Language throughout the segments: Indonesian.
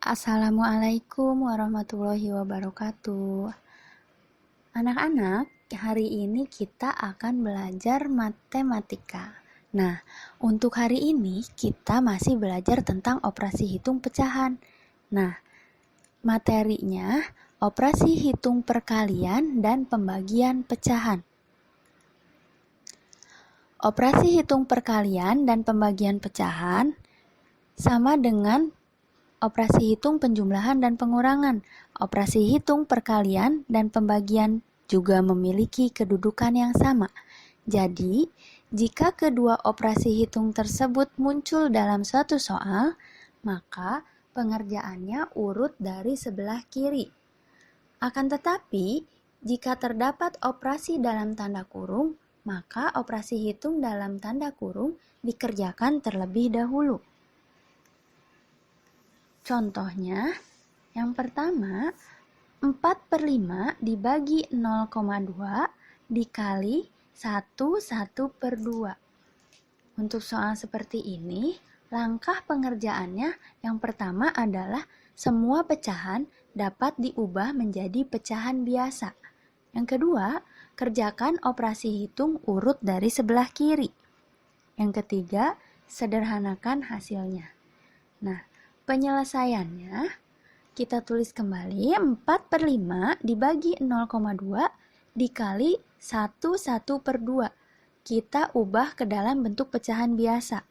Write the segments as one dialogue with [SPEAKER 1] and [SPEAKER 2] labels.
[SPEAKER 1] Assalamualaikum warahmatullahi wabarakatuh. Anak-anak, hari ini kita akan belajar matematika. Nah, untuk hari ini kita masih belajar tentang operasi hitung pecahan. Nah, materinya operasi hitung perkalian dan pembagian pecahan. Operasi hitung perkalian dan pembagian pecahan sama dengan operasi hitung penjumlahan dan pengurangan. Operasi hitung perkalian dan pembagian juga memiliki kedudukan yang sama. Jadi, jika kedua operasi hitung tersebut muncul dalam suatu soal, maka pengerjaannya urut dari sebelah kiri. Akan tetapi, jika terdapat operasi dalam tanda kurung, maka operasi hitung dalam tanda kurung dikerjakan terlebih dahulu. Contohnya, yang pertama, 4/5 dibagi 0,2 dikali 1/2. Untuk soal seperti ini, langkah pengerjaannya yang pertama adalah semua pecahan dapat diubah menjadi pecahan biasa. Yang kedua, kerjakan operasi hitung urut dari sebelah kiri. Yang ketiga, sederhanakan hasilnya. Nah, penyelesaiannya, kita tulis kembali 4/5 dibagi 0,2 dikali 1/2. Kita ubah ke dalam bentuk pecahan biasa.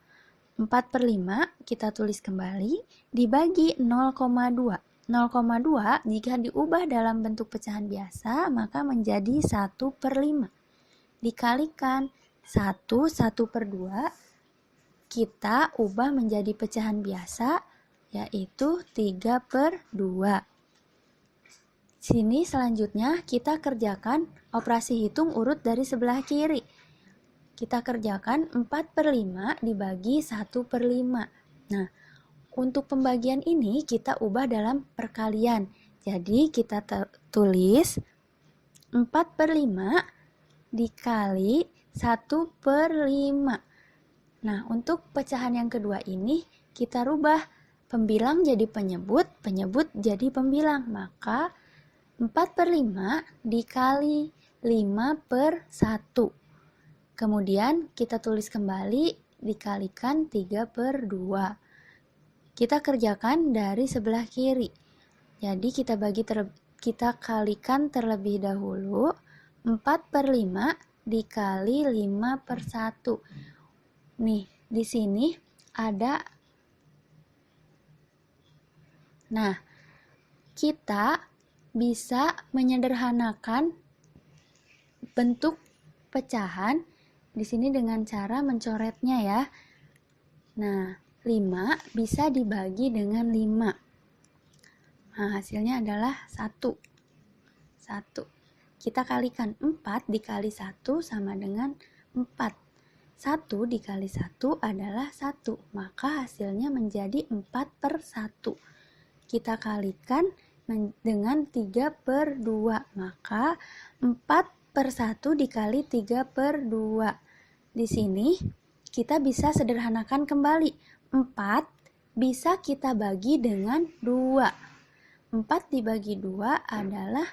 [SPEAKER 1] 4/5 kita tulis kembali dibagi 0,2. 0,2 jika diubah dalam bentuk pecahan biasa maka menjadi 1/5. Dikalikan 1/2 kita ubah menjadi pecahan biasa, yaitu 3/2. Sini selanjutnya kita kerjakan operasi hitung urut dari sebelah kiri. Kita kerjakan 4/5 dibagi 1/5. Nah, untuk pembagian ini kita ubah dalam perkalian. Jadi kita tulis 4/5 dikali 1/5. Nah, untuk pecahan yang kedua ini kita rubah pembilang jadi penyebut, penyebut jadi pembilang. Maka 4/5 dikali 5/1. Kemudian kita tulis kembali dikalikan 3/2. Kita kerjakan dari sebelah kiri. Jadi kita kalikan terlebih dahulu 4/5 dikali 5/1. Nih, di sini ada. Nah, kita bisa menyederhanakan bentuk pecahan di sini dengan cara mencoretnya ya. Nah, 5 bisa dibagi dengan 5. Nah, hasilnya adalah 1. Kita kalikan 4 dikali 1 sama dengan 4. 1 dikali 1 adalah 1, maka hasilnya menjadi 4/1. Kita kalikan dengan 3/2, maka 4/1 dikali 3/2. Di sini kita bisa sederhanakan kembali. 4 bisa kita bagi dengan 2. 4 dibagi 2 adalah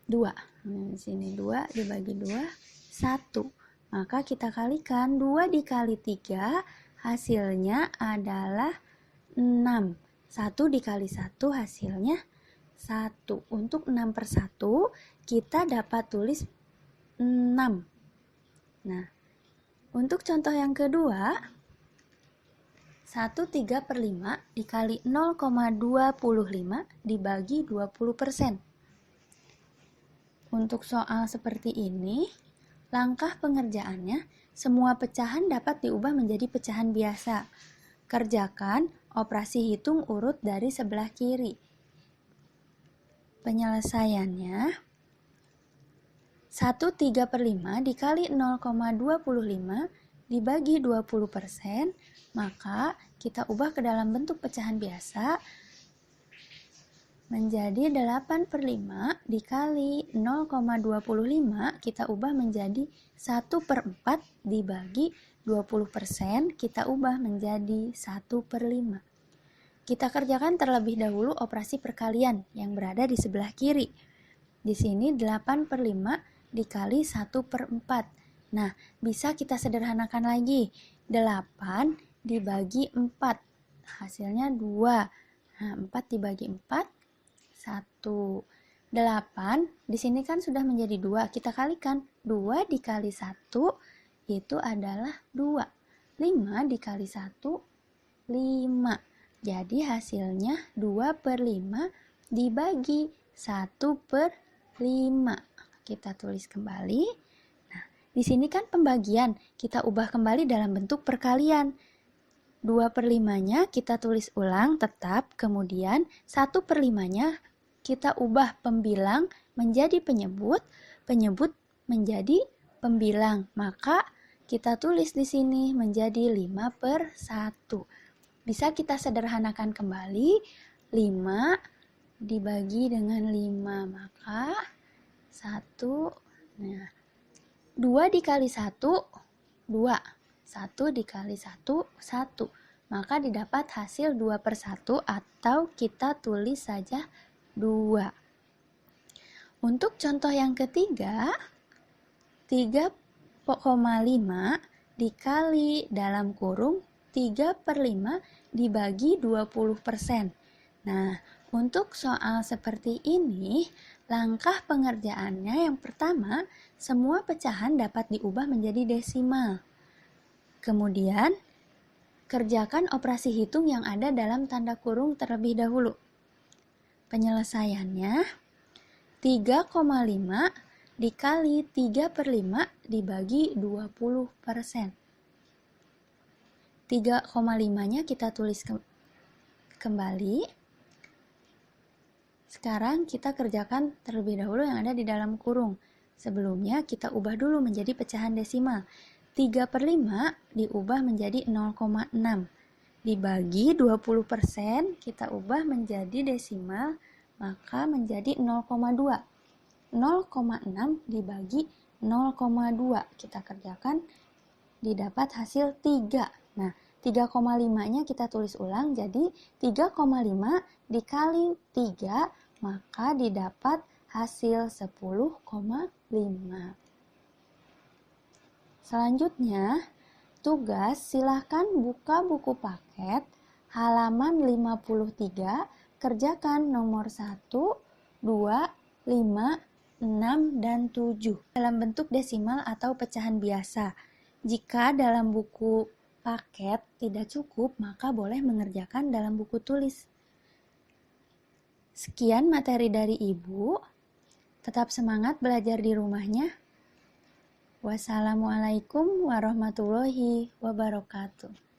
[SPEAKER 1] 2. Di sini 2 dibagi 2, 1. Maka kita kalikan 2 dikali 3 hasilnya adalah 6. 1 dikali 1 hasilnya 1. Untuk 6/1 kita dapat tulis 6. Nah, untuk contoh yang kedua, 1/3/5 dikali 0,25 dibagi 20%. Untuk soal seperti ini, langkah pengerjaannya, semua pecahan dapat diubah menjadi pecahan biasa. Kerjakan operasi hitung urut dari sebelah kiri. Penyelesaiannya, 1/3/5 dikali 0,25 dibagi 20%, maka kita ubah ke dalam bentuk pecahan biasa menjadi 8/5 dikali 0,25 kita ubah menjadi 1/4 dibagi 20% kita ubah menjadi 1/5. Kita kerjakan terlebih dahulu operasi perkalian yang berada di sebelah kiri. Di sini 8/5 dikali 1/4. Nah, bisa kita sederhanakan lagi. 8 dibagi 4. Hasilnya 2. Nah, 4 dibagi 4, 1. 8, di sini kan sudah menjadi 2. Kita kalikan. 2 dikali 1 itu adalah 2. 5 dikali 1, 5. Jadi hasilnya 2/5 dibagi 1/5. Kita tulis kembali. Nah, di sini kan pembagian. Kita ubah kembali dalam bentuk perkalian. 2/5-nya kita tulis ulang tetap, kemudian 1/5-nya kita ubah pembilang menjadi penyebut, penyebut menjadi pembilang. Maka kita tulis di sini menjadi 5/1. Bisa kita sederhanakan kembali. 5 dibagi dengan 5, maka 1. Nah, 2 dikali 1, 2. 1 dikali 1, 1. Maka didapat hasil 2/1 atau kita tulis saja 2. Untuk contoh yang ketiga, 3,5 dikali dalam kurung 3/5 dibagi 20%. Nah, untuk soal seperti ini, langkah pengerjaannya yang pertama, semua pecahan dapat diubah menjadi desimal. Kemudian, kerjakan operasi hitung yang ada dalam tanda kurung terlebih dahulu. Penyelesaiannya, 3,5 dikali 3/5 dibagi 20%. 3,5-nya kita tulis kembali. Sekarang kita kerjakan terlebih dahulu yang ada di dalam kurung. Sebelumnya kita ubah dulu menjadi pecahan desimal. 3/5 diubah menjadi 0,6. Dibagi 20%, kita ubah menjadi desimal, maka menjadi 0,2. 0,6 dibagi 0,2. Kita kerjakan, didapat hasil 3. Nah, 3,5-nya kita tulis ulang, jadi 3,5 dikali 3, maka didapat hasil 10,5. Selanjutnya, tugas silahkan buka buku paket halaman 53, kerjakan nomor 1, 2, 5, 6, dan 7 dalam bentuk desimal atau pecahan biasa. Jika dalam buku paket tidak cukup, maka boleh mengerjakan dalam buku tulis. Sekian materi dari Ibu. Tetap semangat belajar di rumahnya. Wassalamualaikum warahmatullahi wabarakatuh.